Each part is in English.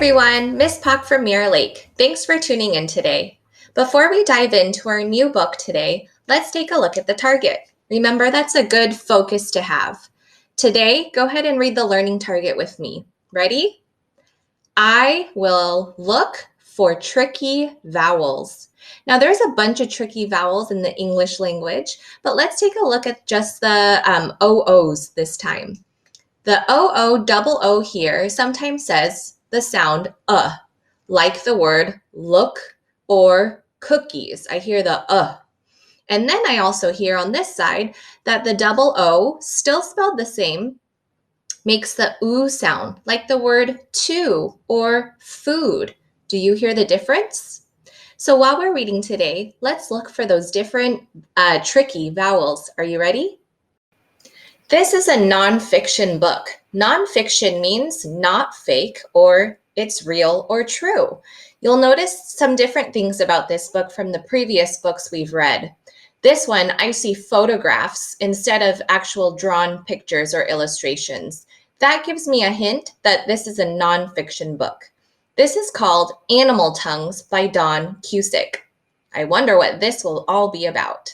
everyone, Miss Puck from Mirror Lake. Thanks for tuning in today. Before we dive into our new book today, let's take a look at the target. Remember, that's a good focus to have. Today, go ahead and read the learning target with me. Ready? I will look for tricky vowels. Now, there's a bunch of tricky vowels in the English language, but let's take a look at just the OOs this time. The OO double O here sometimes says the sound like the word look or cookies. I hear the And then I also hear on this side that the double O, still spelled the same, makes the oo sound, like the word to or food. Do you hear the difference? So while we're reading today, let's look for those different tricky vowels. Are you ready? This is a nonfiction book. Nonfiction means not fake, or it's real or true. You'll notice some different things about this book from the previous books we've read. This one, I see photographs instead of actual drawn pictures or illustrations. That gives me a hint that this is a nonfiction book. This is called Animal Tongues by Dawn Cusick. I wonder what this will all be about.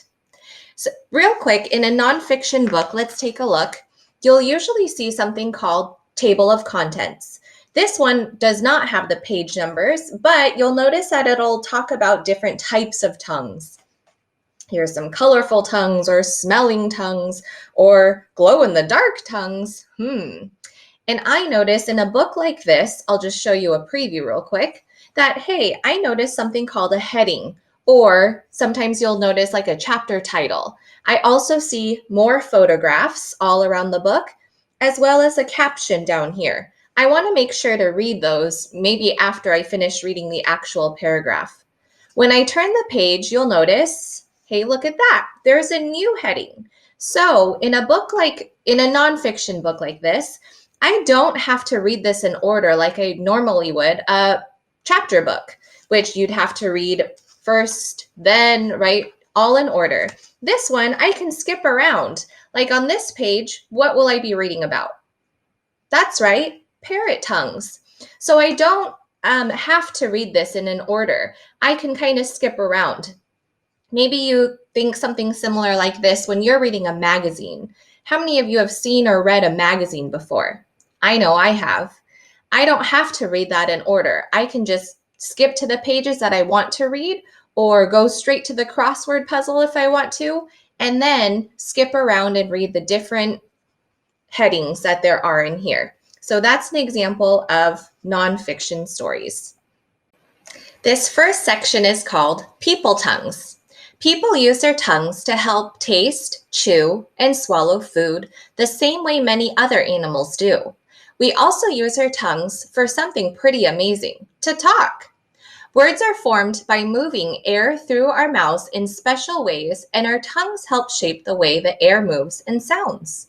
So real quick, in a nonfiction book, let's take a look. You'll usually see something called table of contents. This one does not have the page numbers, but you'll notice that it'll talk about different types of tongues. Here's some colorful tongues or smelling tongues or glow-in-the-dark tongues. And I notice in a book like this, I'll just show you a preview real quick, that, hey, I noticed something called a heading, or sometimes you'll notice like a chapter title. I also see more photographs all around the book, as well as a caption down here. I want to make sure to read those maybe after I finish reading the actual paragraph. When I turn the page, you'll notice, hey, look at that. There's a new heading. So in a nonfiction book like this, I don't have to read this in order like I normally would a chapter book, which you'd have to read first, then, right? All in order. This one, I can skip around. Like on this page, what will I be reading about? That's right, parrot tongues. So I don't have to read this in an order. I can kind of skip around. Maybe you think something similar like this when you're reading a magazine. How many of you have seen or read a magazine before? I know I have. I don't have to read that in order. I can just skip to the pages that I want to read, or go straight to the crossword puzzle if I want to, and then skip around and read the different headings that there are in here. So that's an example of nonfiction stories. This first section is called People Tongues. People use their tongues to help taste, chew, and swallow food the same way many other animals do. We also use our tongues for something pretty amazing, to talk. Words are formed by moving air through our mouths in special ways, and our tongues help shape the way the air moves and sounds.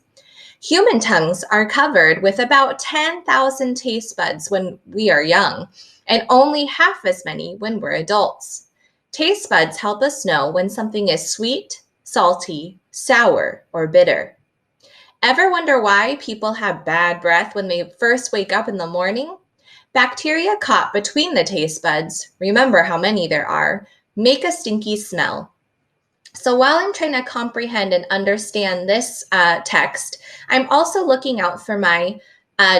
Human tongues are covered with about 10,000 taste buds when we are young, and only half as many when we're adults. Taste buds help us know when something is sweet, salty, sour, or bitter. Ever wonder why people have bad breath when they first wake up in the morning? Bacteria caught between the taste buds, remember how many there are, make a stinky smell. So while I'm trying to comprehend and understand this text, I'm also looking out for my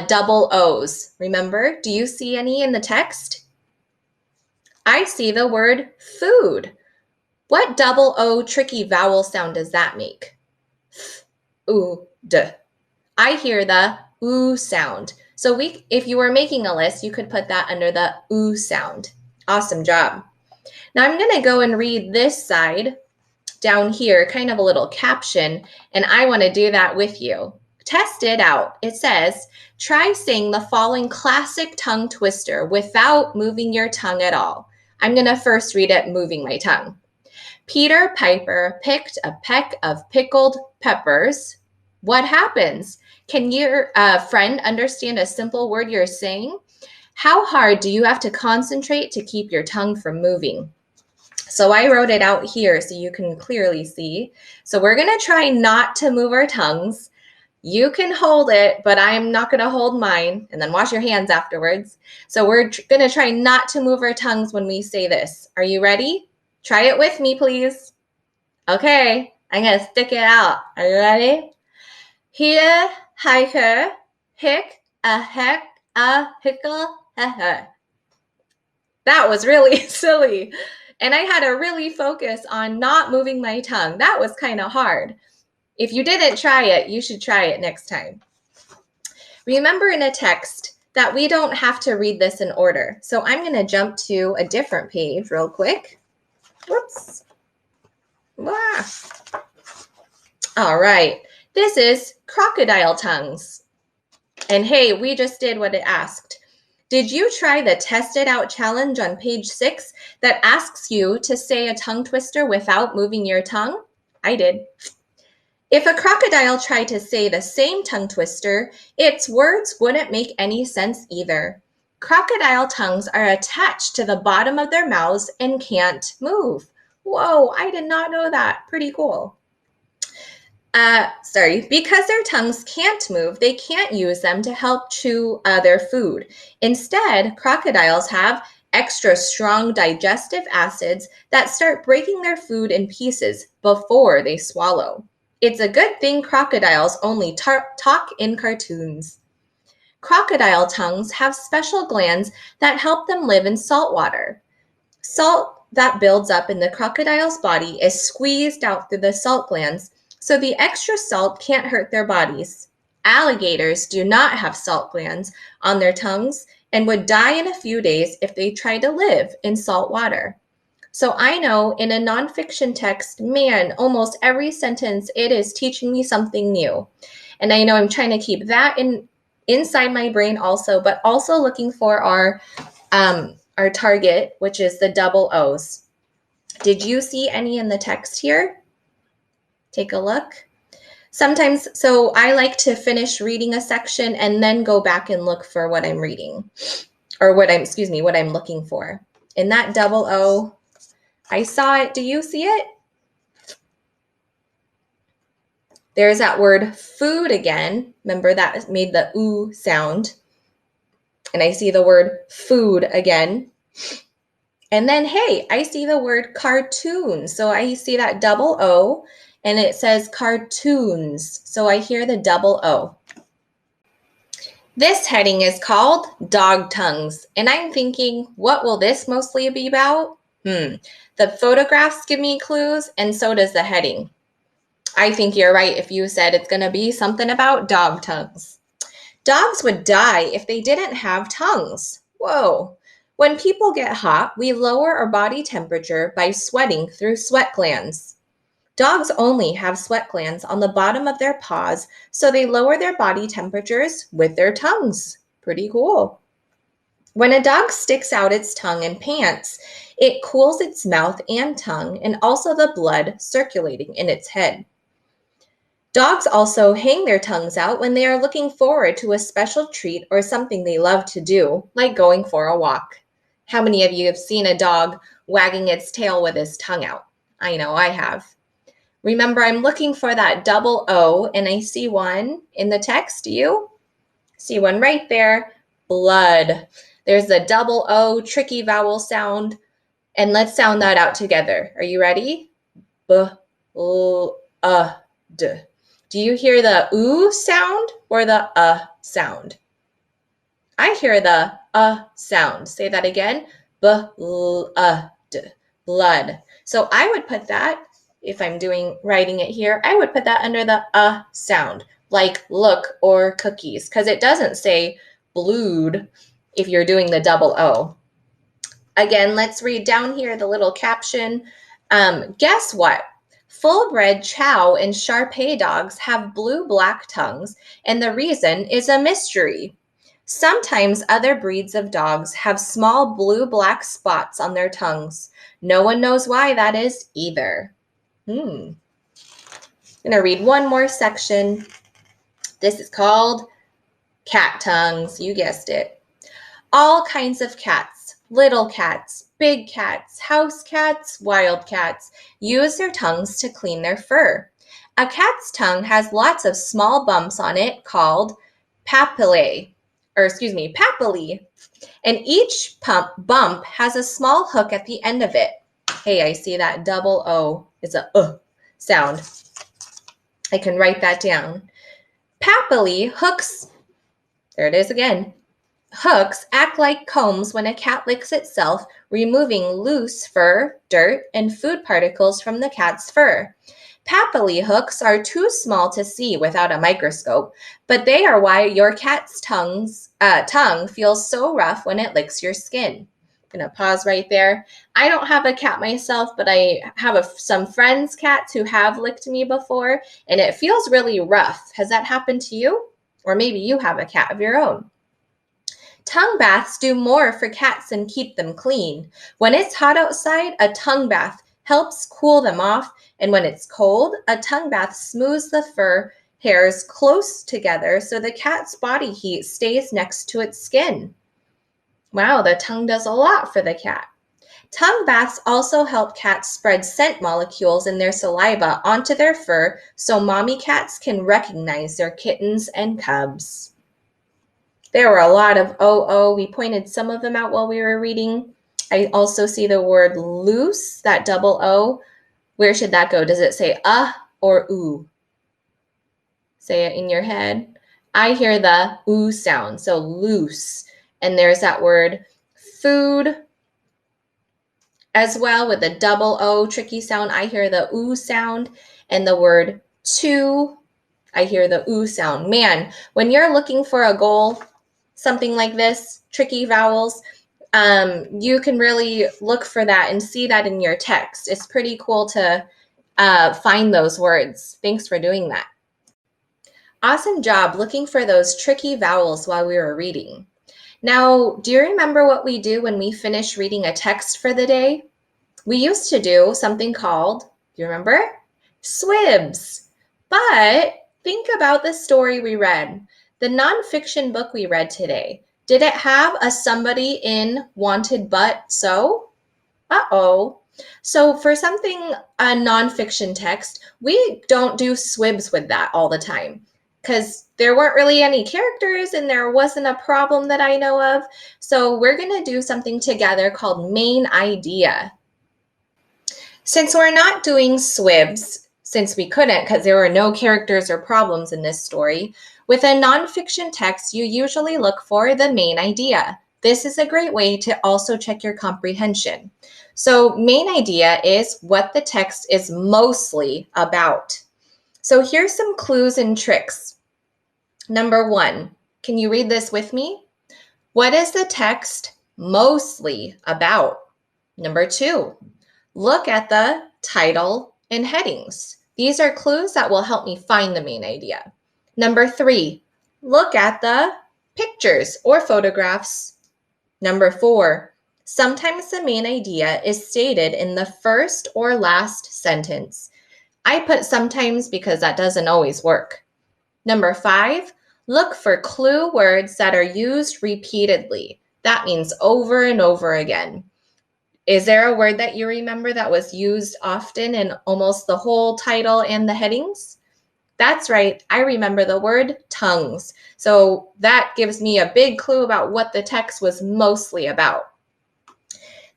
double O's. Remember, do you see any in the text? I see the word food. What double O tricky vowel sound does that make? Ooh. D. I hear the oo sound. So if you were making a list, you could put that under the oo sound. Awesome job. Now I'm going to go and read this side down here, kind of a little caption, and I want to do that with you. Test it out. It says, try saying the following classic tongue twister without moving your tongue at all. I'm going to first read it moving my tongue. Peter Piper picked a peck of pickled peppers. What happens? Can your friend understand a simple word you're saying? How hard do you have to concentrate to keep your tongue from moving? So I wrote it out here so you can clearly see. So we're going to try not to move our tongues. You can hold it, but I'm not going to hold mine, and then wash your hands afterwards. So we're going to try not to move our tongues when we say this. Are you ready? Try it with me, please. Okay, I'm going to stick it out. Are you ready? Here, hiker, hick, a heck, a hickle, ha. That was really silly. And I had to really focus on not moving my tongue. That was kind of hard. If you didn't try it, you should try it next time. Remember in a text that we don't have to read this in order. So I'm going to jump to a different page real quick. Whoops. Ah. All right. This is Crocodile Tongues. And hey, we just did what it asked. Did you try the Test It Out challenge on page 6 that asks you to say a tongue twister without moving your tongue? I did. If a crocodile tried to say the same tongue twister, its words wouldn't make any sense either. Crocodile tongues are attached to the bottom of their mouths and can't move. Whoa, I did not know that. Pretty cool. Because their tongues can't move, they can't use them to help chew their food. Instead, crocodiles have extra strong digestive acids that start breaking their food in pieces before they swallow. It's a good thing crocodiles only talk in cartoons. Crocodile tongues have special glands that help them live in salt water. Salt that builds up in the crocodile's body is squeezed out through the salt glands, so the extra salt can't hurt their bodies. Alligators do not have salt glands on their tongues and would die in a few days if they tried to live in salt water. So I know in a nonfiction text, man, almost every sentence, it is teaching me something new. And I know I'm trying to keep that inside my brain also, but also looking for our target, which is the double O's. Did you see any in the text here? Take a look. Sometimes, so I like to finish reading a section and then go back and look for what I'm reading, or what I'm looking for. In that double O, I saw it. Do you see it? There's that word food again. Remember that made the oo sound. And I see the word food again. And then, hey, I see the word cartoon. So I see that double O and it says cartoons. So I hear the double O. This heading is called dog tongues. And I'm thinking, what will this mostly be about? The photographs give me clues, and so does the heading. I think you're right if you said it's going to be something about dog tongues. Dogs would die if they didn't have tongues. Whoa. When people get hot, we lower our body temperature by sweating through sweat glands. Dogs only have sweat glands on the bottom of their paws, so they lower their body temperatures with their tongues. Pretty cool. When a dog sticks out its tongue and pants, it cools its mouth and tongue and also the blood circulating in its head. Dogs also hang their tongues out when they are looking forward to a special treat or something they love to do, like going for a walk. How many of you have seen a dog wagging its tail with his tongue out? I know I have. Remember, I'm looking for that double O, and I see one in the text. Do you? See one right there. Blood. There's the double O, tricky vowel sound. And let's sound that out together. Are you ready? B-l-u-d. Do you hear the oo sound or the sound? I hear the sound. Say that again. B-l-u-d. Blood. So I would put that, if I'm writing it here, I would put that under the sound, like look or cookies, because it doesn't say blued if you're doing the double O. Again, let's read down here the little caption. Guess what? Full-bred Chow and Shar-Pei dogs have blue-black tongues, and the reason is a mystery. Sometimes other breeds of dogs have small blue-black spots on their tongues. No one knows why that is either. I'm going to read one more section. This is called cat tongues. You guessed it. All kinds of cats, little cats, big cats, house cats, wild cats, use their tongues to clean their fur. A cat's tongue has lots of small bumps on it called papillae, and each bump has a small hook at the end of it. Hey, I see that double O is a sound. I can write that down. Papillae hooks, there it is again. Hooks act like combs when a cat licks itself, removing loose fur, dirt, and food particles from the cat's fur. Papillae hooks are too small to see without a microscope, but they are why your cat's tongue feels so rough when it licks your skin. I'm going to pause right there. I don't have a cat myself, but I have some friends' cats who have licked me before, and it feels really rough. Has that happened to you? Or maybe you have a cat of your own. Tongue baths do more for cats and keep them clean. When it's hot outside, a tongue bath helps cool them off, and when it's cold, a tongue bath smooths the fur hairs close together so the cat's body heat stays next to its skin. Wow, the tongue does a lot for the cat. Tongue baths also help cats spread scent molecules in their saliva onto their fur so mommy cats can recognize their kittens and cubs. There were a lot of O. We pointed some of them out while we were reading. I also see the word loose, that double O. Where should that go? Does it say or oo? Say it in your head. I hear the oo sound, so loose. And there's that word food as well with a double O tricky sound. I hear the oo sound, and the word to, I hear the oo sound. Man, when you're looking for a goal, something like this, tricky vowels, you can really look for that and see that in your text. It's pretty cool to find those words. Thanks for doing that. Awesome job looking for those tricky vowels while we were reading. Now, do you remember what we do when we finish reading a text for the day? We used to do something called, do you remember? Swibs. But think about the story we read. The nonfiction book we read today. Did it have a somebody in wanted but so? So for something, a nonfiction text, we don't do swibs with that all the time because there weren't really any characters and there wasn't a problem that I know of. So we're going to do something together called main idea. Since we're not doing swibs, since we couldn't because there were no characters or problems in this story, with a nonfiction text, you usually look for the main idea. This is a great way to also check your comprehension. So main idea is what the text is mostly about. So here's some clues and tricks. Number 1, can you read this with me? What is the text mostly about? Number 2, look at the title and headings. These are clues that will help me find the main idea. Number 3, look at the pictures or photographs. Number 4, sometimes the main idea is stated in the first or last sentence. I put sometimes because that doesn't always work. Number 5, look for clue words that are used repeatedly. That means over and over again. Is there a word that you remember that was used often in almost the whole title and the headings? That's right, I remember the word tongues. So that gives me a big clue about what the text was mostly about.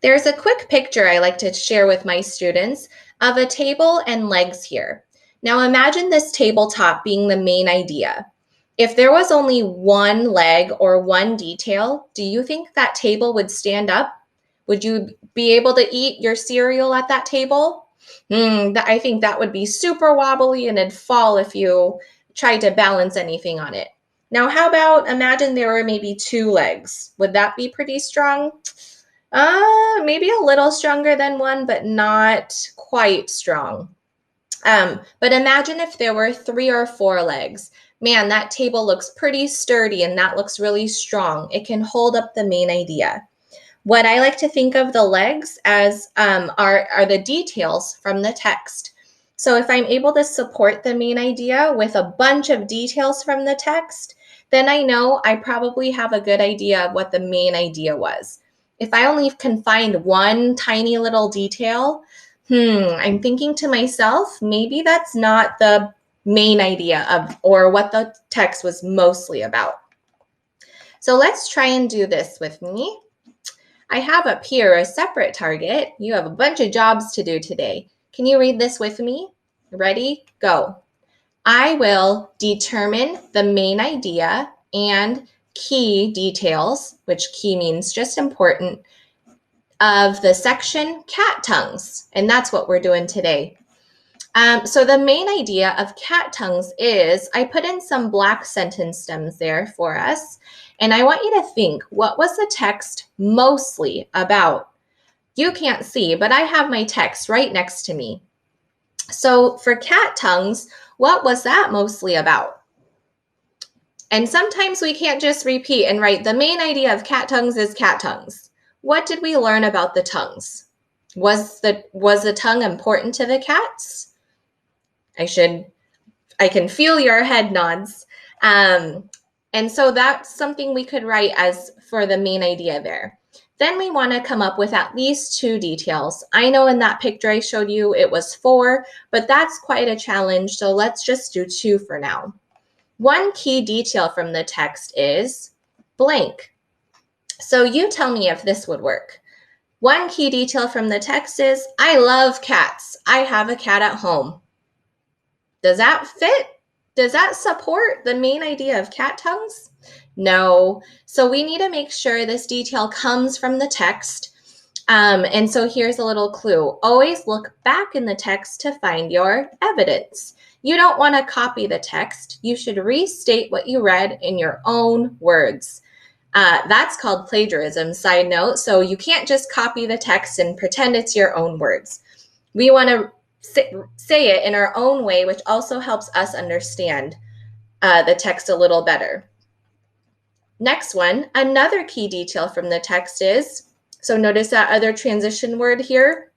There's a quick picture I like to share with my students of a table and legs here. Now imagine this tabletop being the main idea. If there was only one leg or one detail, do you think that table would stand up? Would you be able to eat your cereal at that table? I think that would be super wobbly and it'd fall if you tried to balance anything on it. Now, how about imagine there were maybe 2 legs? Would that be pretty strong? Maybe a little stronger than 1, but not quite strong. But imagine if there were 3 or 4 legs. Man, that table looks pretty sturdy and that looks really strong. It can hold up the main idea. What I like to think of the legs as are the details from the text. So if I'm able to support the main idea with a bunch of details from the text, then I know I probably have a good idea of what the main idea was. If I only can find one tiny little detail, I'm thinking to myself, maybe that's not the main idea of or what the text was mostly about. So let's try and do this with me. I have up here a separate target. You have a bunch of jobs to do today. Can you read this with me? Ready? Go. I will determine the main idea and key details, which key means just important, of the section cat tongues. And that's what we're doing today. So the main idea of cat tongues is, I put in some black sentence stems there for us, and I want you to think, what was the text mostly about? You can't see, but I have my text right next to me. So for cat tongues, what was that mostly about? And sometimes we can't just repeat and write, the main idea of cat tongues is cat tongues. What did we learn about the tongues? Was the tongue important to the cats? I can feel your head nods. And so that's something we could write as for the main idea there. Then we want to come up with at least 2 details. I know in that picture I showed you it was 4, but that's quite a challenge, so let's just do 2 for now. One key detail from the text is blank. So you tell me if this would work. One key detail from the text is, I love cats. I have a cat at home. Does that fit? Does that support the main idea of cat tongues? No. So we need to make sure this detail comes from the text. And so here's a little clue. Always look back in the text to find your evidence. You don't want to copy the text. You should restate what you read in your own words. That's called plagiarism, side note. So you can't just copy the text and pretend it's your own words. We want to say it in our own way, which also helps us understand the text a little better. Next one, another key detail from the text is, so notice that other transition word here,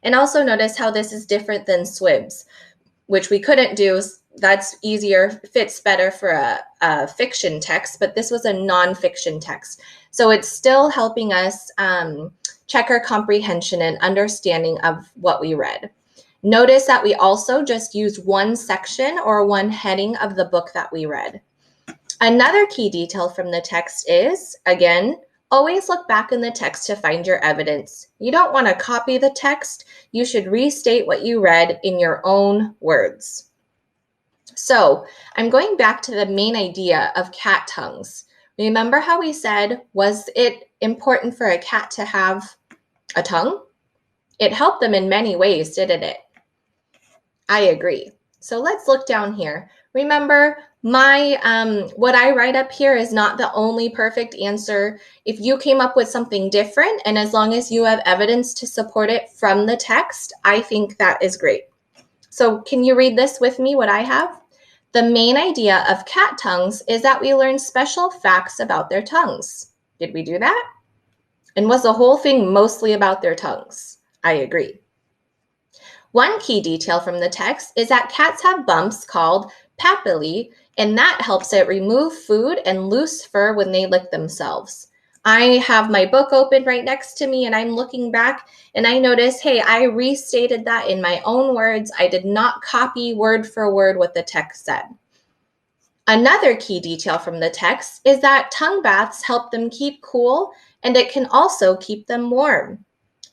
and also notice how this is different than swibs, which we couldn't do. That's easier, fits better for a fiction text, but this was a non-fiction text. So it's still helping us check our comprehension and understanding of what we read. Notice that we also just used one section or one heading of the book that we read. Another key detail from the text is, again, always look back in the text to find your evidence. You don't want to copy the text. You should restate what you read in your own words. So I'm going back to the main idea of cat tongues. Remember how we said, was it important for a cat to have a tongue? It helped them in many ways, didn't it? I agree. So let's look down here. Remember, what I write up here is not the only perfect answer. If you came up with something different, and as long as you have evidence to support it from the text, I think that is great. So can you read this with me, what I have? The main idea of cat tongues is that we learn special facts about their tongues. Did we do that? And was the whole thing mostly about their tongues? I agree. One key detail from the text is that cats have bumps called papillae, and that helps it remove food and loose fur when they lick themselves. I have my book open right next to me, and I'm looking back, and I notice, hey, I restated that in my own words. I did not copy word for word what the text said. Another key detail from the text is that tongue baths help them keep cool, and it can also keep them warm.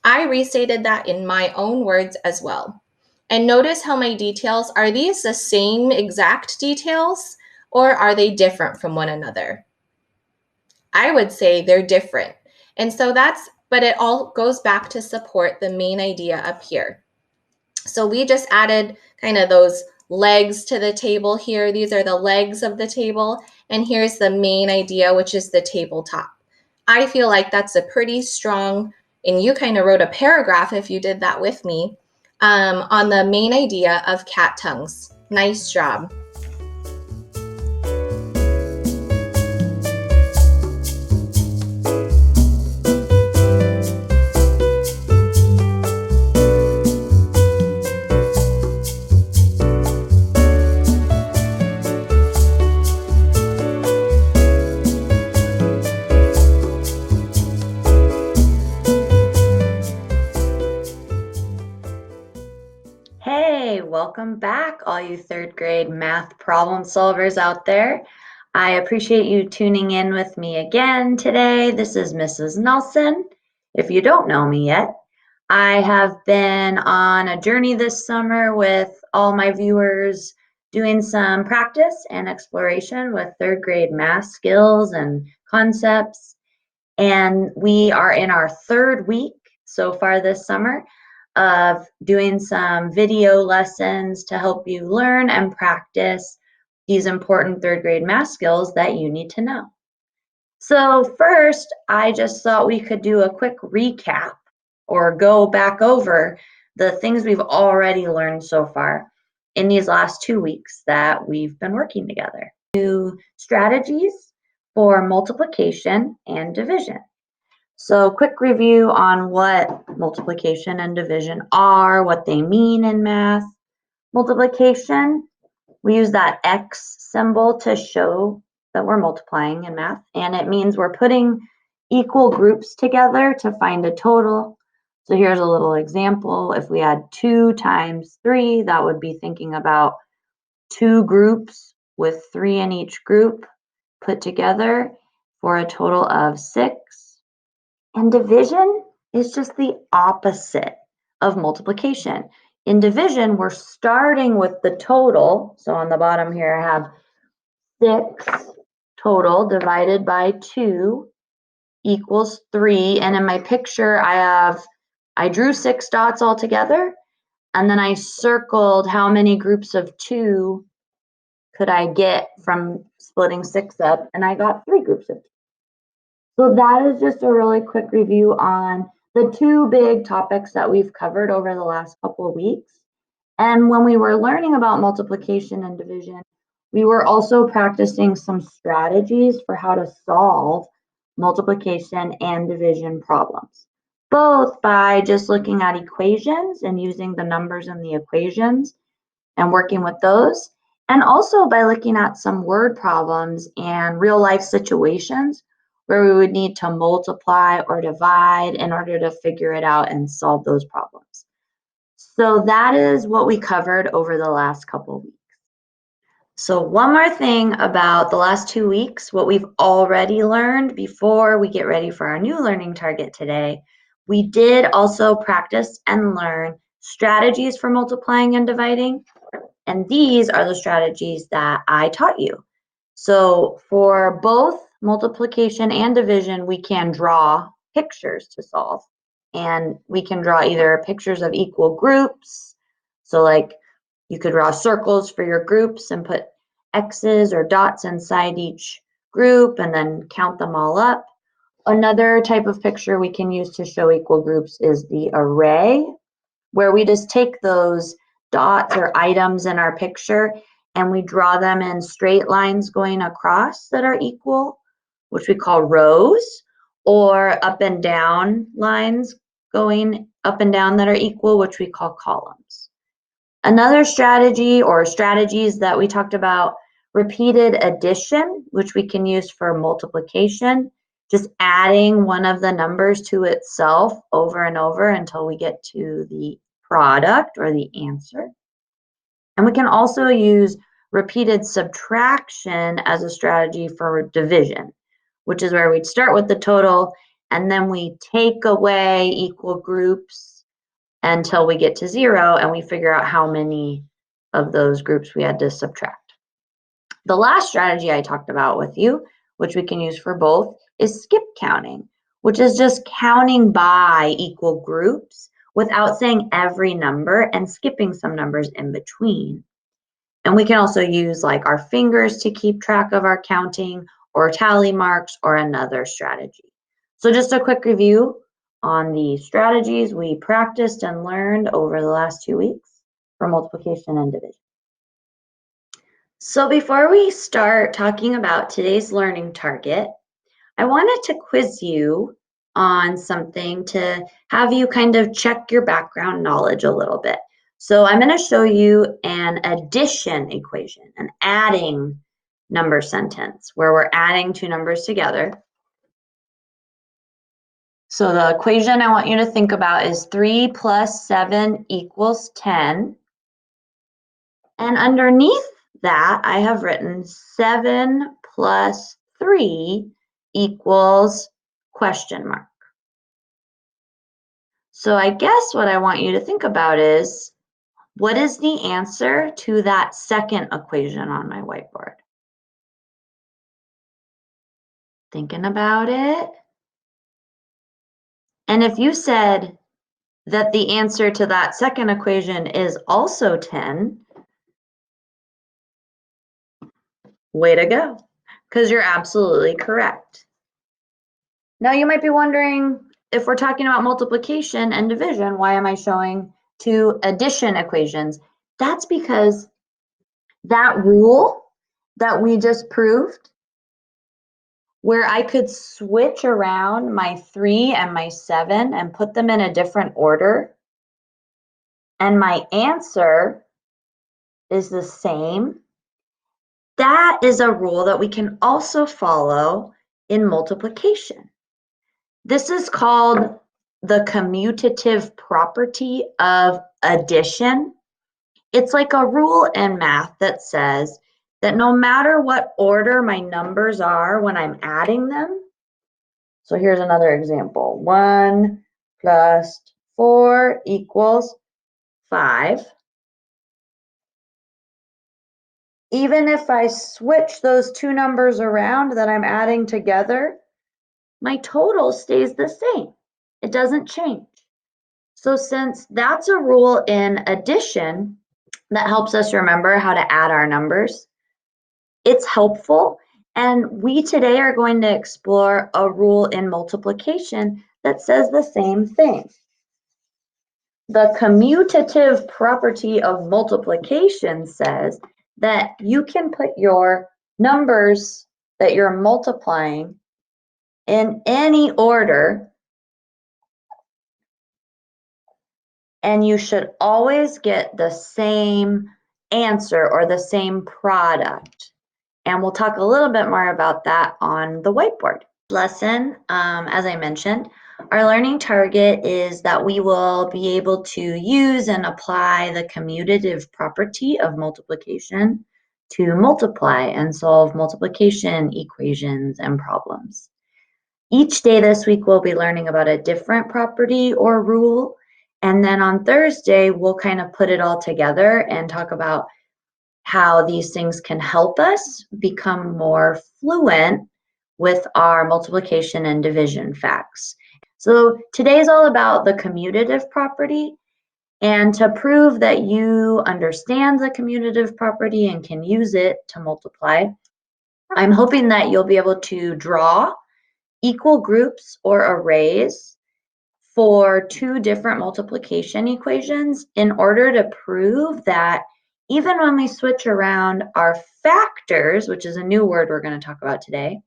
I restated that in my own words as well. And notice how my details, are these the same exact details, or are they different from one another? I would say they're different. And so but it all goes back to support the main idea up here. So we just added kind of those legs to the table here. These are the legs of the table. And here's the main idea, which is the tabletop. I feel like that's a pretty strong, and you kind of wrote a paragraph if you did that with me, on the main idea of cat tongues. Nice job. Welcome back, all you third grade math problem solvers out there. I appreciate you tuning in with me again today. This is Mrs. Nelson. If you don't know me yet, I have been on a journey this summer with all my viewers doing some practice and exploration with third grade math skills and concepts. And we are in our third week so far this summer of doing some video lessons to help you learn and practice these important third grade math skills that you need to know. So first, I just thought we could do a quick recap or go back over the things we've already learned so far in these last 2 weeks that we've been working together. New strategies for multiplication and division. So quick review on what multiplication and division are, what they mean in math. Multiplication, we use that X symbol to show that we're multiplying in math, and it means we're putting equal groups together to find a total. So here's a little example. If we had 2 times 3, that would be thinking about 2 groups with 3 in each group put together for a total of 6. And division is just the opposite of multiplication. In division, we're starting with the total. So on the bottom here, I have 6 total divided by 2 equals 3. And in my picture, I drew 6 dots all together, and then I circled how many groups of 2 could I get from splitting 6 up, and I got 3 groups of 2. So that is just a really quick review on the 2 big topics that we've covered over the last couple of weeks. And when we were learning about multiplication and division, we were also practicing some strategies for how to solve multiplication and division problems, both by just looking at equations and using the numbers in the equations and working with those, and also by looking at some word problems and real life situations where we would need to multiply or divide in order to figure it out and solve those problems. So that is what we covered over the last couple of weeks. So one more thing about the last 2 weeks, what we've already learned before we get ready for our new learning target today, we did also practice and learn strategies for multiplying and dividing. And these are the strategies that I taught you. So for both multiplication and division, we can draw pictures to solve. And we can draw either pictures of equal groups. So like you could draw circles for your groups and put X's or dots inside each group and then count them all up. Another type of picture we can use to show equal groups is the array, where we just take those dots or items in our picture and we draw them in straight lines going across that are equal, which we call rows, or up and down lines going up and down that are equal, which we call columns. Another strategy or strategies that we talked about, repeated addition, which we can use for multiplication, just adding one of the numbers to itself over and over until we get to the product or the answer. And we can also use repeated subtraction as a strategy for division, which is where we'd start with the total and then we take away equal groups until we get to 0 and we figure out how many of those groups we had to subtract. The last strategy I talked about with you, which we can use for both, is skip counting, which is just counting by equal groups without saying every number and skipping some numbers in between. And we can also use like our fingers to keep track of our counting or tally marks or another strategy. So just a quick review on the strategies we practiced and learned over the last 2 weeks for multiplication and division. So before we start talking about today's learning target, I wanted to quiz you on something to have you kind of check your background knowledge a little bit. So I'm going to show you an addition equation, an adding number sentence, where we're adding 2 numbers together. So the equation I want you to think about is 3 plus 7 equals 10. And underneath that, I have written 7 plus 3 equals question mark. So I guess what I want you to think about is, what is the answer to that second equation on my whiteboard? Thinking about it? And if you said that the answer to that second equation is also 10, way to go, because you're absolutely correct. Now you might be wondering, if we're talking about multiplication and division, why am I showing two addition equations? That's because that rule that we just proved, where I could switch around my 3 and my 7 and put them in a different order, and my answer is the same, that is a rule that we can also follow in multiplication. This is called the commutative property of addition. It's like a rule in math that says that no matter what order my numbers are when I'm adding them, so here's another example. 1 plus 4 equals 5. Even if I switch those two numbers around that I'm adding together, my total stays the same. It doesn't change. So since that's a rule in addition that helps us remember how to add our numbers, it's helpful. And we today are going to explore a rule in multiplication that says the same thing. The commutative property of multiplication says that you can put your numbers that you're multiplying in any order, and you should always get the same answer or the same product. And we'll talk a little bit more about that on the whiteboard. Lesson, as I mentioned, our learning target is that we will be able to use and apply the commutative property of multiplication to multiply and solve multiplication equations and problems. Each day this week, we'll be learning about a different property or rule. And then on Thursday, we'll kind of put it all together and talk about how these things can help us become more fluent with our multiplication and division facts. So today is all about the commutative property. And to prove that you understand the commutative property and can use it to multiply, I'm hoping that you'll be able to draw equal groups or arrays for two different multiplication equations in order to prove that even when we switch around our factors, which is a new word we're going to talk about today,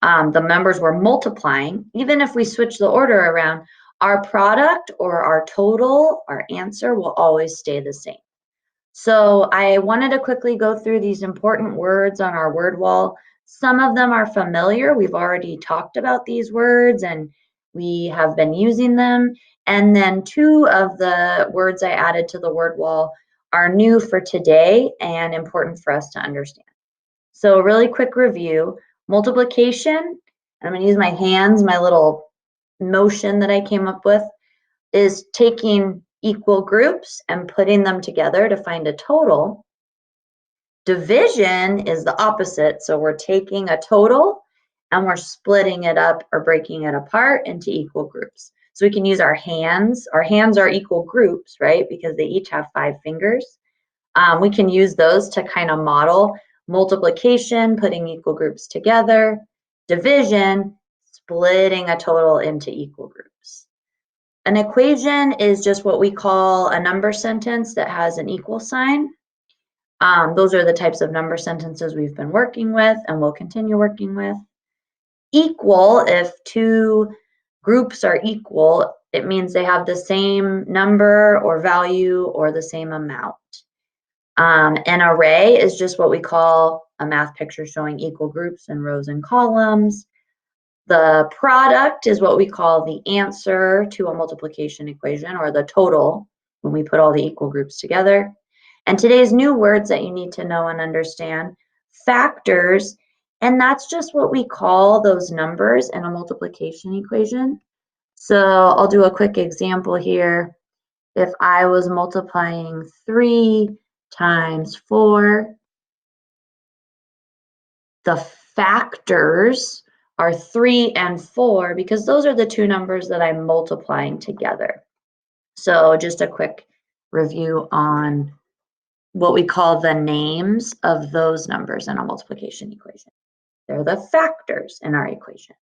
the numbers we're multiplying, even if we switch the order around, our product or our total, our answer will always stay the same. So I wanted to quickly go through these important words on our word wall. Some of them are familiar. We've already talked about these words and we have been using them. And then two of the words I added to the word wall are new for today and important for us to understand. So a really quick review: multiplication, I'm going to use my hands, my little motion that I came up with, is taking equal groups and putting them together to find a total. Division is the opposite. So we're taking a total and we're splitting it up or breaking it apart into equal groups. So we can use our hands. Our hands are equal groups, right? Because they each have 5 fingers. We can use those to kind of model multiplication, putting equal groups together. Division, splitting a total into equal groups. An equation is just what we call a number sentence that has an equal sign. Those are the types of number sentences we've been working with and will continue working with. Equal, if two groups are equal, it means they have the same number or value or the same amount. An array is just what we call a math picture showing equal groups in rows and columns. The product is what we call the answer to a multiplication equation, or the total when we put all the equal groups together. And today's new words that you need to know and understand, factors, and that's just what we call those numbers in a multiplication equation. So I'll do a quick example here. If I was multiplying 3 times 4, the factors are 3 and 4 because those are the two numbers that I'm multiplying together. So just a quick review on what we call the names of those numbers in a multiplication equation. They're the factors in our equation.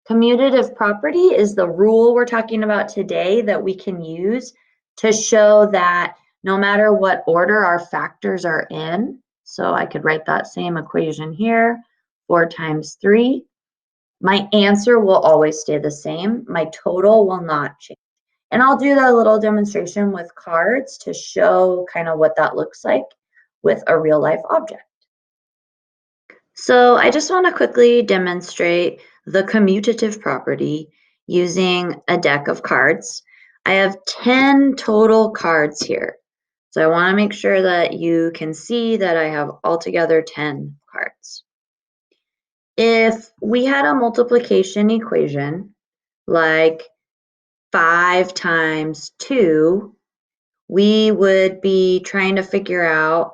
Commutative property is the rule we're talking about today that we can use to show that no matter what order our factors are in, so I could write that same equation here, 4 times 3, my answer will always stay the same. My total will not change. And I'll do that little demonstration with cards to show kind of what that looks like with a real life object. So I just want to quickly demonstrate the commutative property using a deck of cards. I have 10 total cards here. So I want to make sure that you can see that I have altogether 10 cards. If we had a multiplication equation like 5 times 2, we would be trying to figure out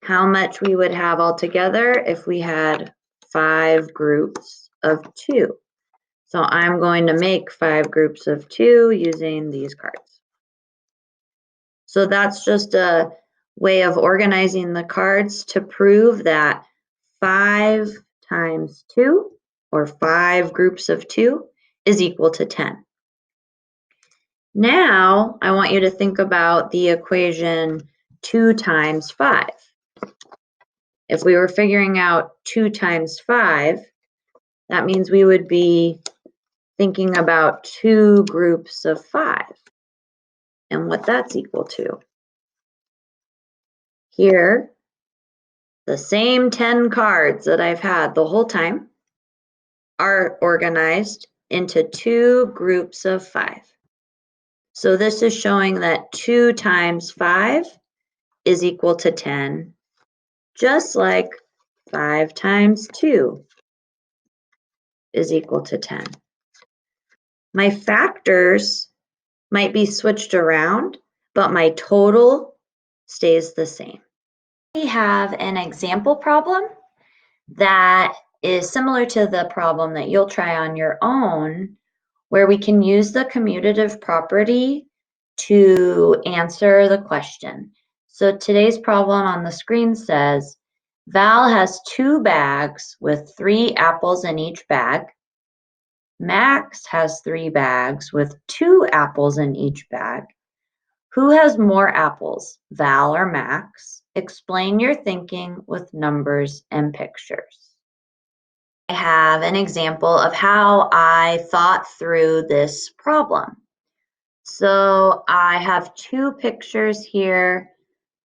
how much we would have altogether if we had 5 groups of 2. So I'm going to make 5 groups of 2 using these cards. So that's just a way of organizing the cards to prove that 5 times 2, or 5 groups of 2, is equal to 10. Now I want you to think about the equation 2 times 5. If we were figuring out 2 times 5, that means we would be thinking about 2 groups of 5 and what that's equal to. Here, the same 10 cards that I've had the whole time are organized into 2 groups of 5. So this is showing that 2 times 5 is equal to 10, just like 5 times 2 is equal to 10. My factors might be switched around, but my total stays the same. We have an example problem that is similar to the problem that you'll try on your own, where we can use the commutative property to answer the question. So today's problem on the screen says, Val has 2 bags with 3 apples in each bag. Max has 3 bags with 2 apples in each bag. Who has more apples, Val or Max? Explain your thinking with numbers and pictures. I have an example of how I thought through this problem. So I have 2 pictures here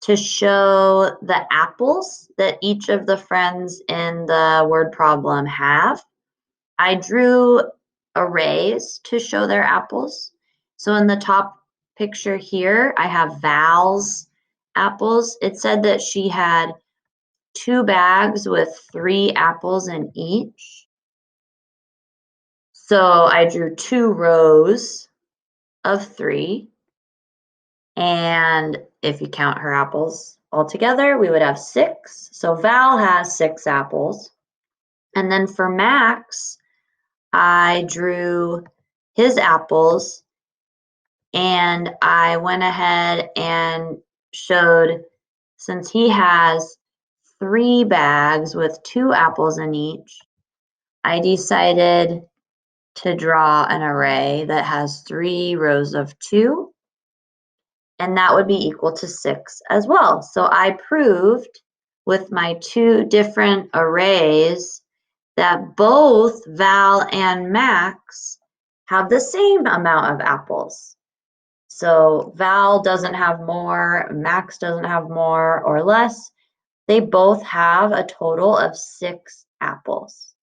to show the apples that each of the friends in the word problem have. I drew arrays to show their apples. So in the top picture here, I have Val's apples. It said that she had 2 bags with 3 apples in each. So I drew 2 rows of 3. And if you count her apples all together, we would have 6. So Val has 6 apples. And then for Max, I drew his apples, and I went ahead and showed, since he has 3 bags with 2 apples in each, I decided to draw an array that has 3 rows of 2, and that would be equal to 6 as well. So I proved with my 2 different arrays that both Val and Max have the same amount of apples. So Val doesn't have more, Max doesn't have more or less. They both have a total of 6 apples.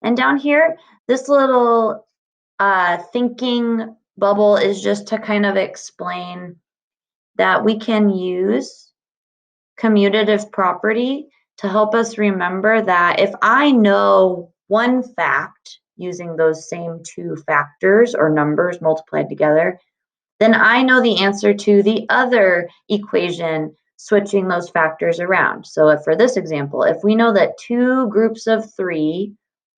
And down here, this little thinking bubble is just to kind of explain that we can use commutative property to help us remember that if I know one fact using those same two factors or numbers multiplied together, then I know the answer to the other equation switching those factors around. So if for this example, if we know that two groups of 3,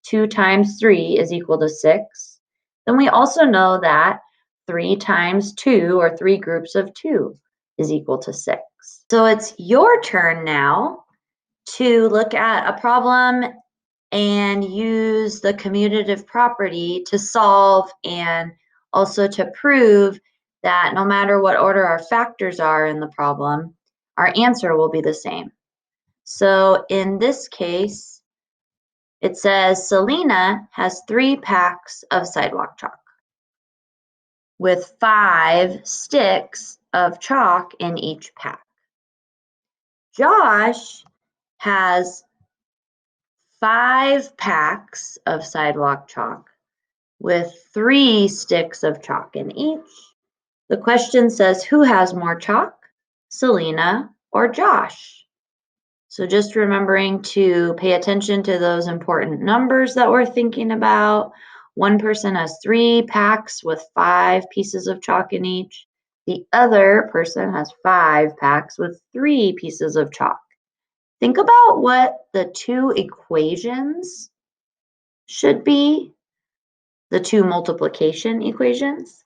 2 times 3 is equal to 6, then we also know that 3 times 2, or 3 groups of 2, is equal to 6. So it's your turn now to look at a problem and use the commutative property to solve and also to prove that no matter what order our factors are in the problem, our answer will be the same. So in this case, it says Selena has 3 packs of sidewalk chalk with 5 sticks of chalk in each pack. Josh has 5 packs of sidewalk chalk with 3 sticks of chalk in each. The question says, who has more chalk, Selena or Josh? So just remembering to pay attention to those important numbers that we're thinking about. One person has 3 packs with 5 pieces of chalk in each. The other person has 5 packs with 3 pieces of chalk. Think about what the 2 equations should be, the 2 multiplication equations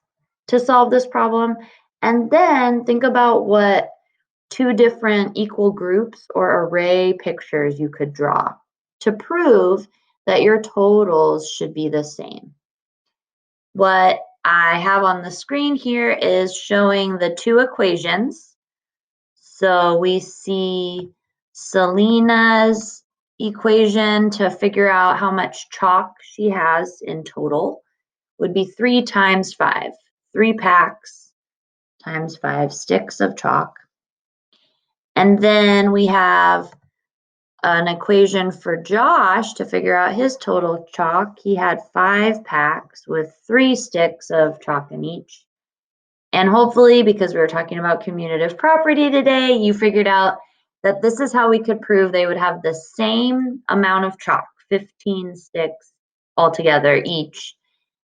to solve this problem, and then think about what 2 different equal groups or array pictures you could draw to prove that your totals should be the same. What I have on the screen here is showing the 2 equations. So we see Selena's equation to figure out how much chalk she has in total would be 3 times 5, 3 packs times 5 sticks of chalk. And then we have an equation for Josh to figure out his total chalk. He had 5 packs with 3 sticks of chalk in each. And hopefully, because we were talking about commutative property today, you figured out that this is how we could prove they would have the same amount of chalk, 15 sticks altogether each.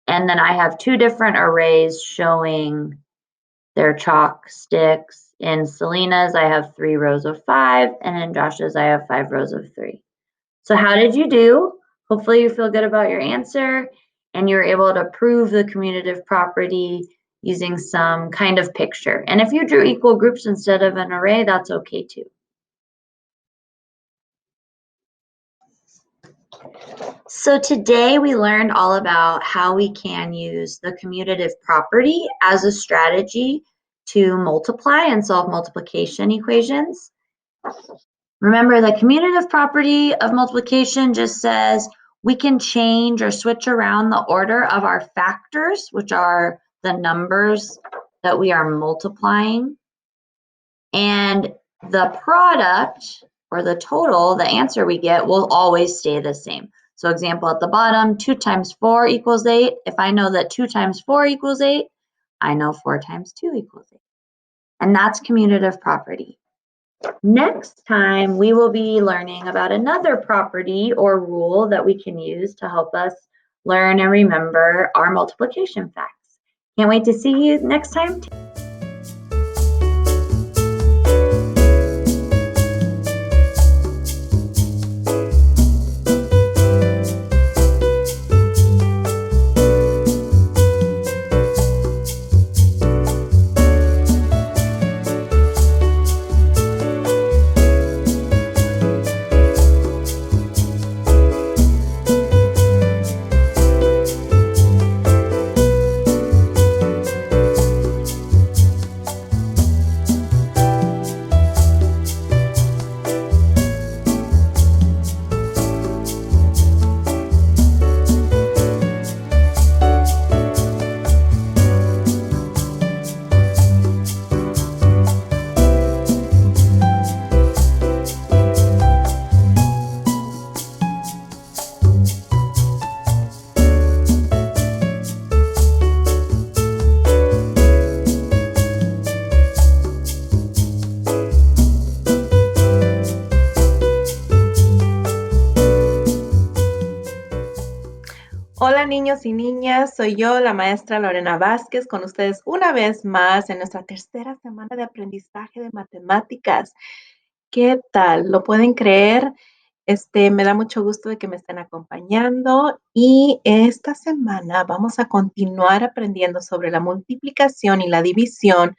And then I have 2 different arrays showing their chalk sticks. In Selena's, I have 3 rows of 5, and in Josh's, I have 5 rows of 3. So how did you do? Hopefully you feel good about your answer, and you're able to prove the commutative property using some kind of picture. And if you drew equal groups instead of an array, that's okay too. So today we learned all about how we can use the commutative property as a strategy to multiply and solve multiplication equations. Remember, the commutative property of multiplication just says we can change or switch around the order of our factors, which are the numbers that we are multiplying, and the product or the total, the answer we get, will always stay the same. So example at the bottom, 2 times 4 equals 8. If I know that 2 times 4 equals 8, I know 4 times 2 equals 8. And that's commutative property. Next time, we will be learning about another property or rule that we can use to help us learn and remember our multiplication facts. Can't wait to see you next time. Hola niños y niñas, soy yo, la maestra Lorena Vázquez, con ustedes una vez más en nuestra tercera semana de aprendizaje de matemáticas. ¿Qué tal? ¿Lo pueden creer? Me da mucho gusto de que me estén acompañando y esta semana vamos a continuar aprendiendo sobre la multiplicación y la división,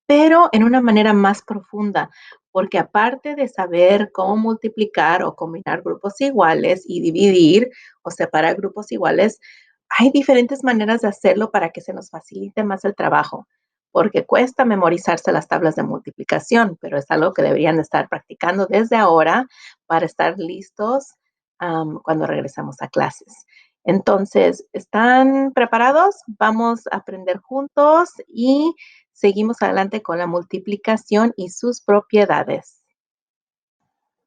pero en una manera más profunda, porque aparte de saber cómo multiplicar o combinar grupos iguales y dividir o separar grupos iguales, hay diferentes maneras de hacerlo para que se nos facilite más el trabajo, porque cuesta memorizarse las tablas de multiplicación, pero es algo que deberían estar practicando desde ahora para estar listos cuando regresemos a clases. Entonces, ¿están preparados? Vamos a aprender juntos y seguimos adelante con la multiplicación y sus propiedades.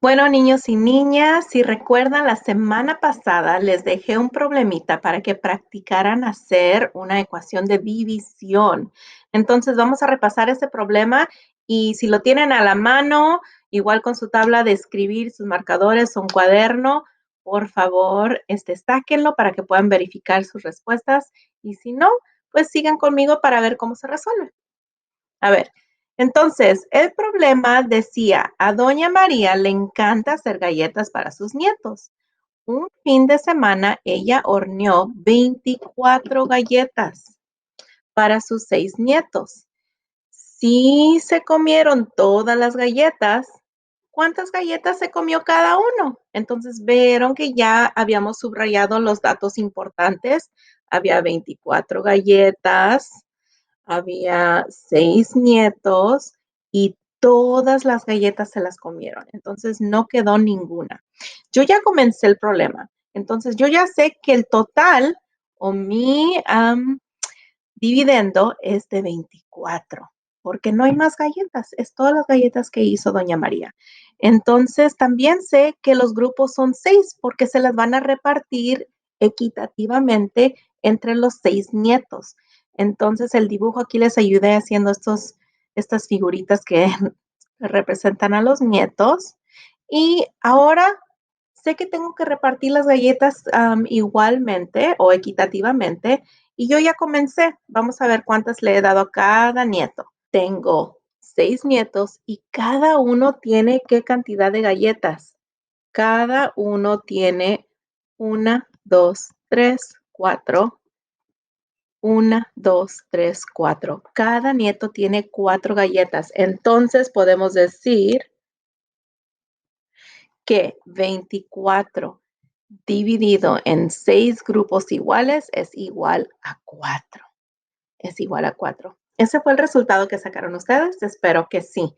Bueno, niños y niñas, si recuerdan, la semana pasada les dejé un problemita para que practicaran hacer una ecuación de división. Entonces, vamos a repasar ese problema y si lo tienen a la mano, igual con su tabla de escribir, sus marcadores o un cuaderno, por favor, sáquenlo para que puedan verificar sus respuestas y si no, pues sigan conmigo para ver cómo se resuelve. A ver, entonces, el problema decía, a doña María le encanta hacer galletas para sus nietos. Un fin de semana ella horneó 24 galletas para sus 6 nietos. Si se comieron todas las galletas, ¿cuántas galletas se comió cada uno? Entonces, vieron que ya habíamos subrayado los datos importantes. Había 24 galletas, había 6 nietos y todas las galletas se las comieron. Entonces no quedó ninguna. Yo ya comencé el problema. Entonces yo ya sé que el total o mi dividendo es de 24, porque no hay más galletas. Es todas las galletas que hizo doña María. Entonces también sé que los grupos son 6 porque se las van a repartir equitativamente entre los 6 nietos. Entonces el dibujo aquí les ayudé haciendo estas figuritas que representan a los nietos. Y ahora sé que tengo que repartir las galletas igualmente o equitativamente. Y yo ya comencé. Vamos a ver cuántas le he dado a cada nieto. Tengo 6 nietos y cada uno tiene qué cantidad de galletas. Cada uno tiene 1, 2, 3, 4. 1, 2, 3, 4. Cada nieto tiene 4 galletas. Entonces podemos decir que 24 dividido en 6 grupos iguales es igual a 4. Es igual a 4. ¿Ese fue el resultado que sacaron ustedes? Espero que sí.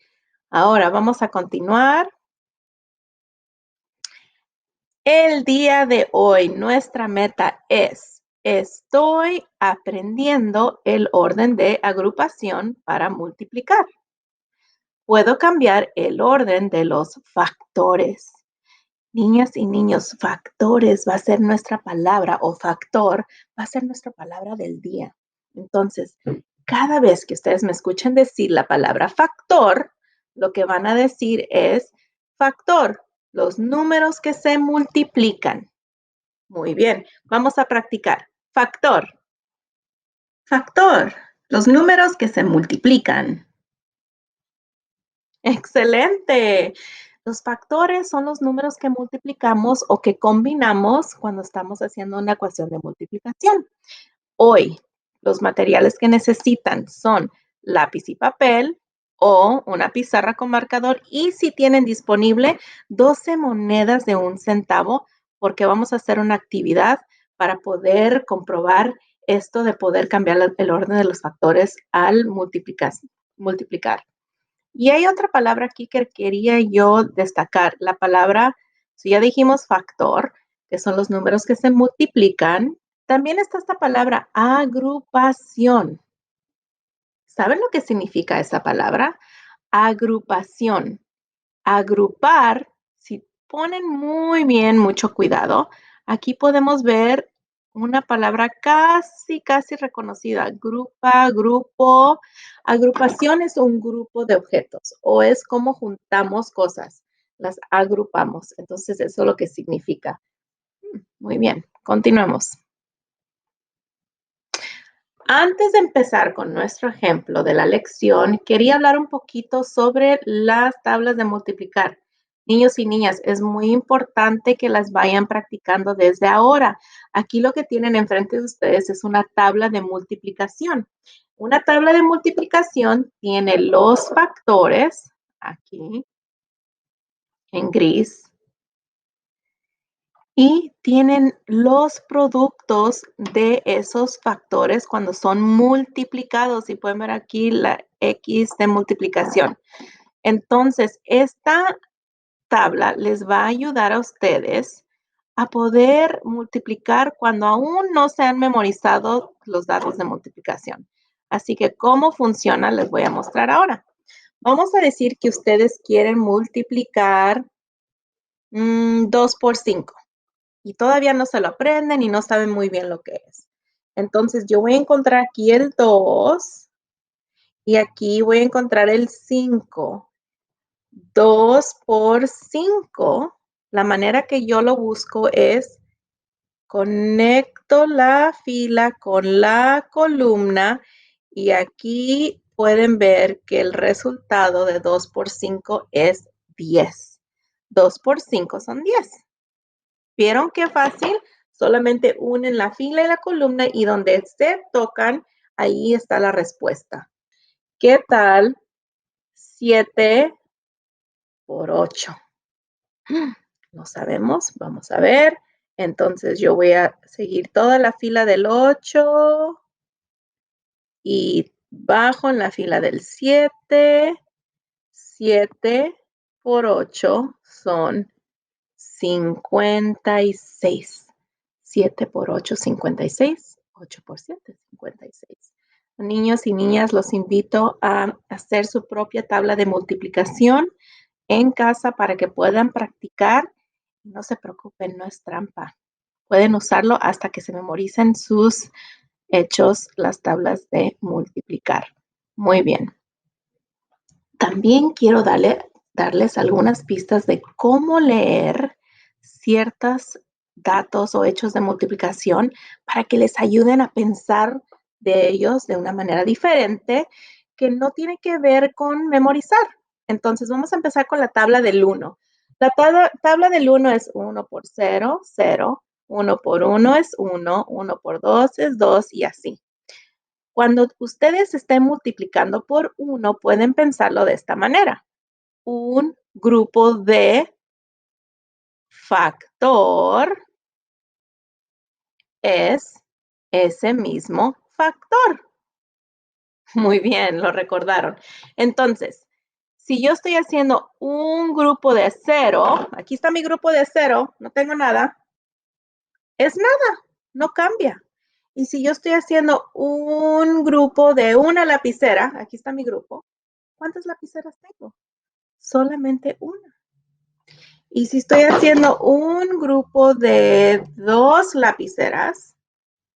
Ahora vamos a continuar. El día de hoy nuestra meta es, estoy aprendiendo el orden de agrupación para multiplicar. Puedo cambiar el orden de los factores. Niñas y niños, factores va a ser nuestra palabra o factor va a ser nuestra palabra del día. Entonces, cada vez que ustedes me escuchen decir la palabra factor, lo que van a decir es factor, los números que se multiplican. Muy bien, vamos a practicar. Factor, factor, los números que se multiplican. Excelente. Los factores son los números que multiplicamos o que combinamos cuando estamos haciendo una ecuación de multiplicación. Hoy, los materiales que necesitan son lápiz y papel o una pizarra con marcador y si tienen disponible 12 monedas de 1 centavo porque vamos a hacer una actividad para poder comprobar esto de poder cambiar el orden de los factores al multiplicar. Y hay otra palabra aquí que quería yo destacar. La palabra, si ya dijimos factor, que son los números que se multiplican, también está esta palabra agrupación. ¿Saben lo que significa esa palabra? Agrupación. Agrupar, si ponen muy bien, mucho cuidado, aquí podemos ver una palabra casi reconocida. Grupa, grupo. Agrupación es un grupo de objetos o es como juntamos cosas. Las agrupamos. Entonces, eso es lo que significa. Muy bien, continuemos. Antes de empezar con nuestro ejemplo de la lección, quería hablar un poquito sobre las tablas de multiplicar. Niños y niñas, es muy importante que las vayan practicando desde ahora. Aquí lo que tienen enfrente de ustedes es una tabla de multiplicación. Una tabla de multiplicación tiene los factores, aquí en gris, y tienen los productos de esos factores cuando son multiplicados. Y pueden ver aquí la X de multiplicación. Entonces, esta tabla les va a ayudar a ustedes a poder multiplicar cuando aún no se han memorizado los datos de multiplicación. Así que, ¿cómo funciona? Les voy a mostrar ahora. Vamos a decir que ustedes quieren multiplicar 2 por 5. Y todavía no se lo aprenden y no saben muy bien lo que es. Entonces, yo voy a encontrar aquí el 2 y aquí voy a encontrar el 5. 2 por 5, la manera que yo lo busco es conecto la fila con la columna y aquí pueden ver que el resultado de 2 por 5 es 10. 2 por 5 son 10. ¿Vieron qué fácil? Solamente unen la fila y la columna y donde se tocan, ahí está la respuesta. ¿Qué tal 7 por 8? No sabemos, vamos a ver. Entonces yo voy a seguir toda la fila del 8 y bajo en la fila del 7. 7 por 8 son 56. 7 por 8, 56. 8 por 7, 56. Niños y niñas, los invito a hacer su propia tabla de multiplicación en casa para que puedan practicar. No se preocupen, no es trampa. Pueden usarlo hasta que se memoricen sus hechos, las tablas de multiplicar. Muy bien. También quiero darles algunas pistas de cómo leer ciertos datos o hechos de multiplicación para que les ayuden a pensar de ellos de una manera diferente que no tiene que ver con memorizar. Entonces, vamos a empezar con la tabla del 1. La tabla del 1 es 1 por 0, 0. 1 por 1 es 1. 1 por 2 es 2 y así. Cuando ustedes estén multiplicando por 1, pueden pensarlo de esta manera. Un grupo de factor es ese mismo factor. Muy bien, lo recordaron. Entonces, si yo estoy haciendo un grupo de 0, aquí está mi grupo de 0, no tengo nada, es nada, no cambia. Y si yo estoy haciendo un grupo de una lapicera, aquí está mi grupo, ¿cuántas lapiceras tengo? Solamente una. Y si estoy haciendo un grupo de 2 lapiceras,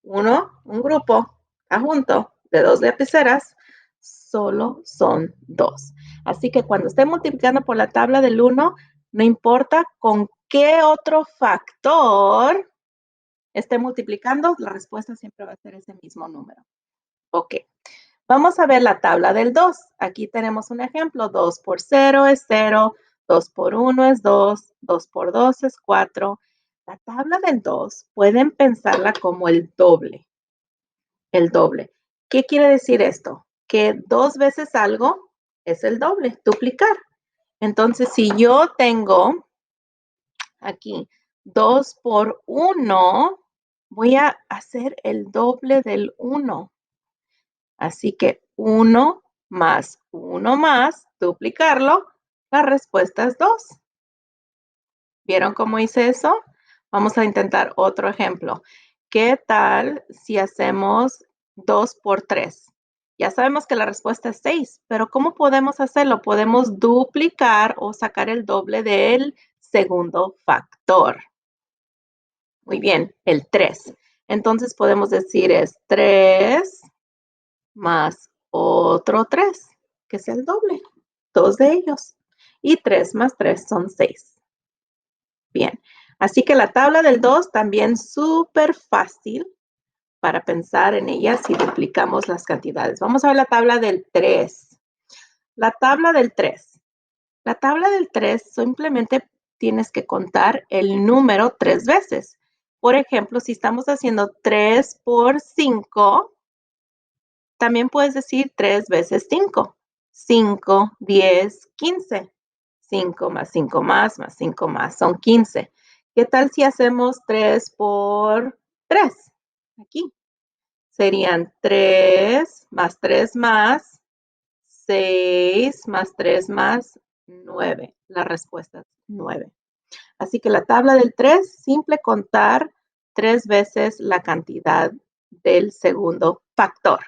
un grupo adjunto de 2 lapiceras, solo son 2. Así que cuando esté multiplicando por la tabla del 1, no importa con qué otro factor esté multiplicando, la respuesta siempre va a ser ese mismo número. Ok. Vamos a ver la tabla del 2. Aquí tenemos un ejemplo. 2 por 0 es 0. 2 por 1 es 2. 2 por 2 es 4. La tabla del 2 pueden pensarla como el doble. El doble. ¿Qué quiere decir esto? Que 2 veces algo es el doble, duplicar. Entonces, si yo tengo aquí 2 por 1, voy a hacer el doble del 1. Así que 1 más, duplicarlo, la respuesta es 2. ¿Vieron cómo hice eso? Vamos a intentar otro ejemplo. ¿Qué tal si hacemos 2 por 3? Ya sabemos que la respuesta es 6, pero ¿cómo podemos hacerlo? Podemos duplicar o sacar el doble del segundo factor. Muy bien, el 3. Entonces podemos decir es 3 más otro 3, que es el doble, 2 de ellos. Y 3 más 3 son 6. Bien, así que la tabla del 2 también súper fácil. para pensar en ellas si duplicamos las cantidades. Vamos a ver la tabla del 3. La tabla del 3. La tabla del 3 simplemente tienes que contar el número 3 veces. Por ejemplo, si estamos haciendo 3 por 5, también puedes decir 3 veces 5. 5, 10, 15. 5 más 5 más 5 más son 15. ¿Qué tal si hacemos 3 por 3? Aquí. Serían 3 más 3 más 6 más 3 más 9. La respuesta es 9. Así que la tabla del 3, simple contar 3 veces la cantidad del segundo factor.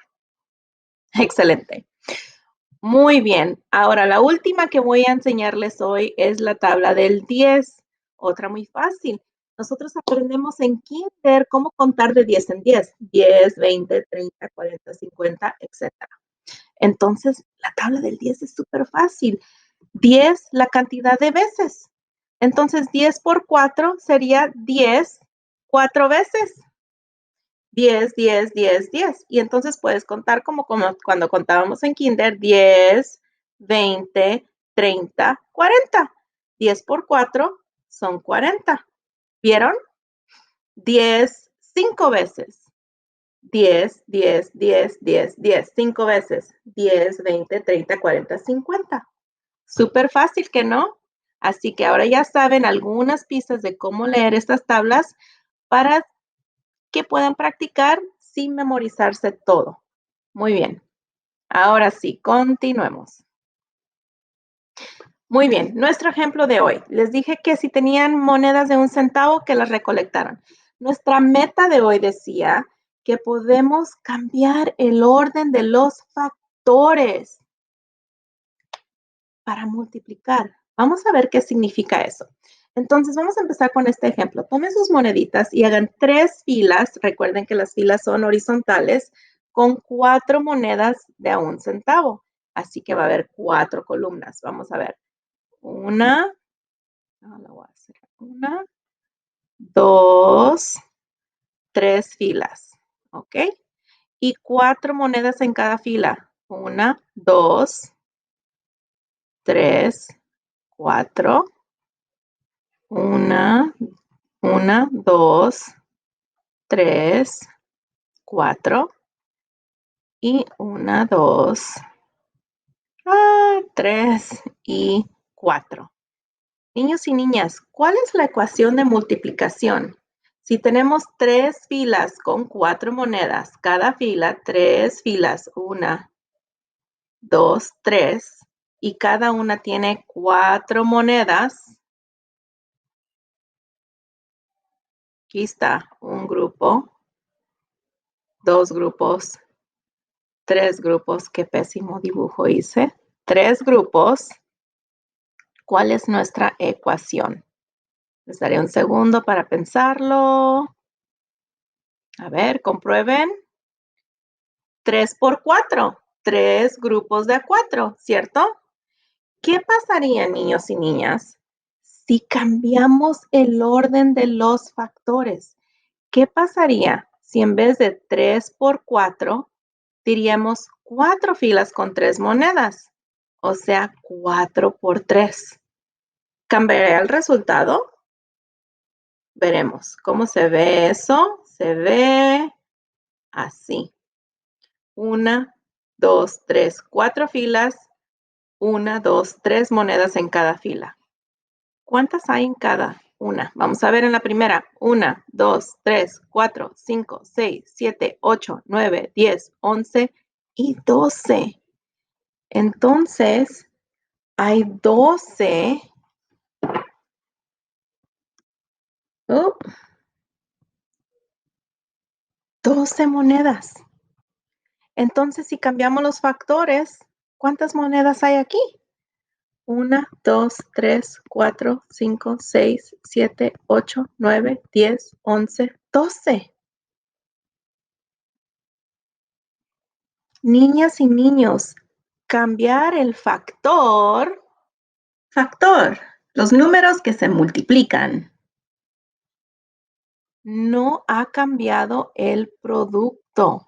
Excelente. Muy bien. Ahora, la última que voy a enseñarles hoy es la tabla del 10. Otra muy fácil. Nosotros aprendemos en kinder cómo contar de 10 en 10. 10, 20, 30, 40, 50, etc. Entonces, la tabla del 10 es súper fácil. 10, la cantidad de veces. Entonces, 10 por 4 sería 10, 4 veces. 10, 10, 10, 10. Y entonces puedes contar como cuando contábamos en kinder, 10, 20, 30, 40. 10 por 4 son 40. ¿Vieron? 10, 5 veces. 10, 10, 10, 10, 10. 5 veces. 10, 20, 30, 40, 50. Súper fácil, ¿que no? Así que ahora ya saben algunas pistas de cómo leer estas tablas para que puedan practicar sin memorizarse todo. Muy bien. Ahora sí, continuemos. Muy bien, nuestro ejemplo de hoy. Les dije que si tenían monedas de 1 centavo, que las recolectaran. Nuestra meta de hoy decía que podemos cambiar el orden de los factores para multiplicar. Vamos a ver qué significa eso. Entonces, vamos a empezar con este ejemplo. Tomen sus moneditas y hagan 3 filas. Recuerden que las filas son horizontales con 4 monedas de a 1 centavo. Así que va a haber 4 columnas. Vamos a ver. 1, 2, 3 filas. ¿Ok? Y 4 monedas en cada fila. 1, 2, 3, 4. 1, 2, 3, 4 y 1, 2, 3 y 4. Niños y niñas, ¿cuál es la ecuación de multiplicación? Si tenemos 3 filas con 4 monedas, cada fila 3 filas, 1, 2, 3, y cada una tiene 4 monedas. Aquí está un grupo, 2 grupos, 3 grupos. Qué pésimo dibujo hice. 3 grupos. ¿Cuál es nuestra ecuación? Les daré un segundo para pensarlo. A ver, comprueben. 3 por 4. 3 grupos de 4, ¿cierto? ¿Qué pasaría, niños y niñas, si cambiamos el orden de los factores? ¿Qué pasaría si en vez de 3 por 4 diríamos 4 filas con 3 monedas? O sea, 4 por 3. ¿Cambiaría el resultado? Veremos. ¿Cómo se ve eso? Se ve así. 1, 2, 3, 4 filas. 1, 2, 3 monedas en cada fila. ¿Cuántas hay en cada una? Vamos a ver en la primera. 1, 2, 3, 4, 5, 6, 7, 8, 9, 10, 11 y 12. Entonces, hay 12. 12 monedas. Entonces, si cambiamos los factores, ¿cuántas monedas hay aquí? 1, 2, 3, 4, 5, 6, 7, 8, 9, 10, 11, 12. Niñas y niños, cambiar el factor, los números que se multiplican. No ha cambiado el producto.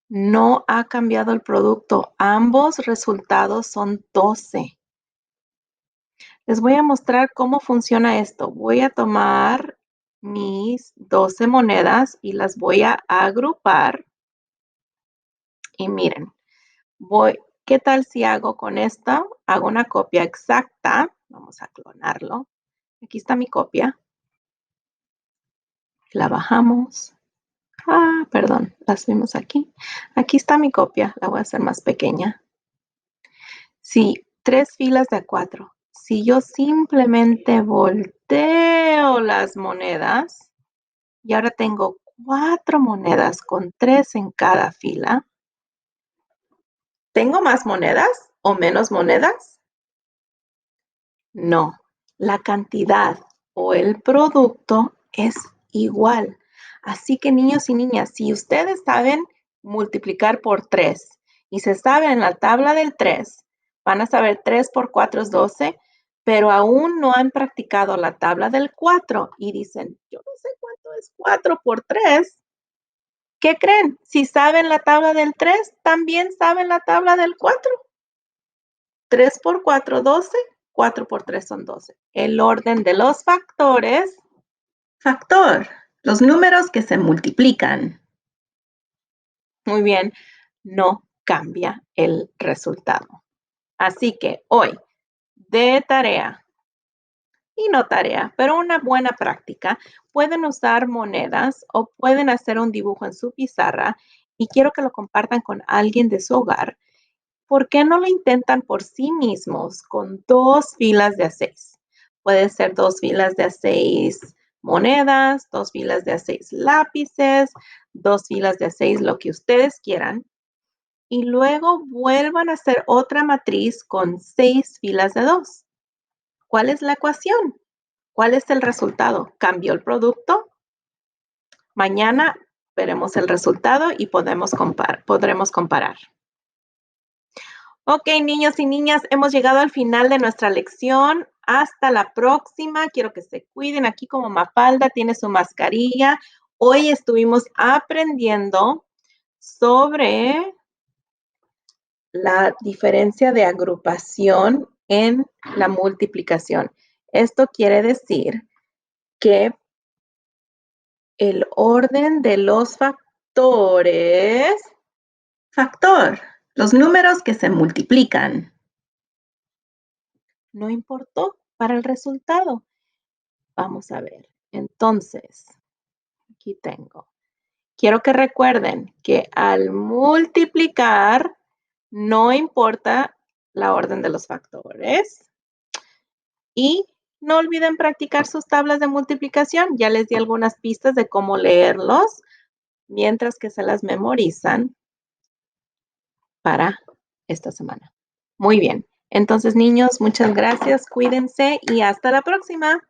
No ha cambiado el producto. Ambos resultados son 12. Les voy a mostrar cómo funciona esto. Voy a tomar mis 12 monedas y las voy a agrupar. Y miren, ¿qué tal si hago con esta? Hago una copia exacta. Vamos a clonarlo. Aquí está mi copia. La bajamos. Perdón, las vimos aquí. Aquí está mi copia. La voy a hacer más pequeña. Sí, 3 filas de 4. Si yo simplemente volteo las monedas y ahora tengo 4 monedas con 3 en cada fila. ¿Tengo más monedas o menos monedas? No, la cantidad o el producto es igual. Así que niños y niñas, si ustedes saben multiplicar por 3 y se saben en la tabla del 3, van a saber 3 por 4 es 12, pero aún no han practicado la tabla del 4 y dicen, yo no sé cuánto es 4 por 3. ¿Qué creen? Si saben la tabla del 3, también saben la tabla del 4. 3 por 4, 12. 4 por 3 son 12. El orden de los factores. Factor. Los números que se multiplican. Muy bien. No cambia el resultado. Así que hoy, de tarea, y no tarea, pero una buena práctica, pueden usar monedas o pueden hacer un dibujo en su pizarra y quiero que lo compartan con alguien de su hogar. ¿Por qué no lo intentan por sí mismos con 2 filas de a 6? Puede ser 2 filas de a 6 monedas, 2 filas de a 6 lápices, 2 filas de a 6 lo que ustedes quieran. Y luego vuelvan a hacer otra matriz con 6 filas de 2. ¿Cuál es la ecuación? ¿Cuál es el resultado? ¿Cambió el producto? Mañana veremos el resultado y podremos comparar. Ok, niños y niñas, hemos llegado al final de nuestra lección. Hasta la próxima. Quiero que se cuiden. Aquí como Mafalda tiene su mascarilla. Hoy estuvimos aprendiendo sobre la diferencia de agrupación en la multiplicación. Esto quiere decir que el orden de los factores, los números que se multiplican, no importó para el resultado. Vamos a ver. Entonces, aquí tengo. Quiero que recuerden que al multiplicar no importa la orden de los factores. Y no olviden practicar sus tablas de multiplicación. Ya les di algunas pistas de cómo leerlos mientras que se las memorizan para esta semana. Muy bien. Entonces, niños, muchas gracias. Cuídense y hasta la próxima.